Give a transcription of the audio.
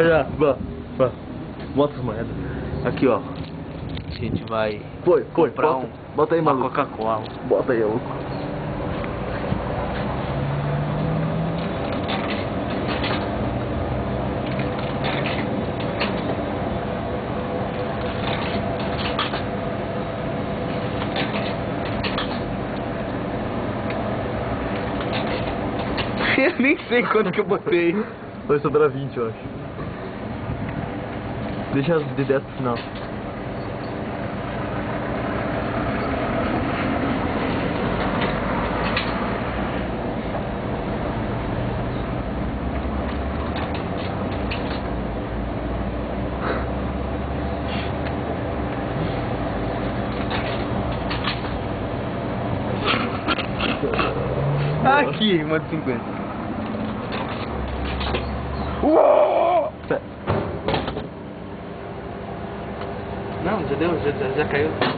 Já, vá. Bota as moedas. Aqui, ó. A gente vai Foi, comprar bota aí, uma maluco. Coca-Cola. Bota aí, louco. Eu nem sei quanto que eu botei. Vai sobrar 20, eu acho. Deixa as de 10 pro final. Aqui, uma de 50. Uou! Não, já deu, já caiu.